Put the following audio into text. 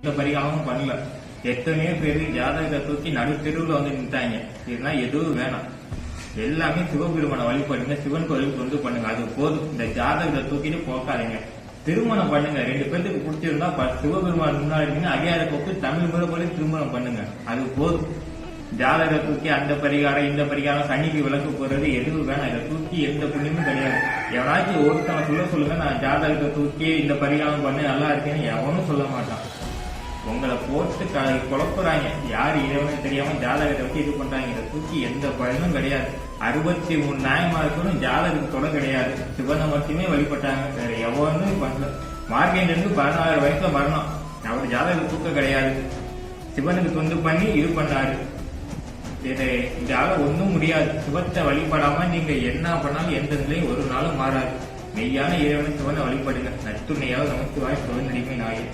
இந்த பரிகாரமும் பண்ணல. எத்தனையோ பேரு ஜாதகத்தை தூக்கி நடு தெருவுல வந்து நின்ட்டாங்க. இதெல்லாம் எதுவும் வேணாம். எல்லாமே சிவபெருமான வழிபடுங்க, சிவன் கோயிலுக்கு வந்து பண்ணுங்க. அது போதும். இந்த ஜாதகத்தை தூக்கிட்டு போக்காதீங்க. திருமணம் பண்ணுங்க. 2 பேருக்கு பிடிச்சிருந்தா சிவபெருமான் முன்னாடி அடியாரை கூப்பிட்டு தமிழ் முறைப்படி திருமணம் பண்ணுங்க. அது போதும். ஜாதகத்தை தூக்கி அந்த பரிகாரம் இந்த பரிகாரம் சனிக்கு விளக்கு போறது எதுவும் வேணாம். இதை தூக்கி எந்த புண்ணியமும் கிடையாது. எவனாச்சும் ஒருத்தனை சொல்லுங்க, நான் ஜாதகத்தை தூக்கி இந்த பரிகாரம் பண்ணி நல்லா இருக்கேன்னு எவனும் சொல்ல மாட்டான். உங்களை போட்டு குழப்புறாங்க. யாரு இறைவனே தெரியாம ஜாதகத்தை வச்சு இது பண்றாங்க. இதை தூக்கி எந்த பயனும் கிடையாது. 63 நாயமாருக்கும் ஜாதகத்தோட கிடையாது. சிவனை மட்டுமே வழிபட்டாங்க. வேற எவனும் பண்ணல. மார்க்கெண்ட்லேருந்து 16 வயசுல மரணம். அவர் ஜாதக தூக்கம் கிடையாது. சிவனுக்கு தொண்டு பண்ணி இது பண்ணாரு. இதால ஒன்றும் முடியாது. சிவத்தை வழிபடாம நீங்க என்ன பண்ணாலும் எந்த நிலையும் ஒரு நாளும் மாறாது. மெய்யான இறைவனை சிவனை வழிபடுங்க. நத்துணையாவது நமக்கு வாய் சிவன் நடிமை நாயே.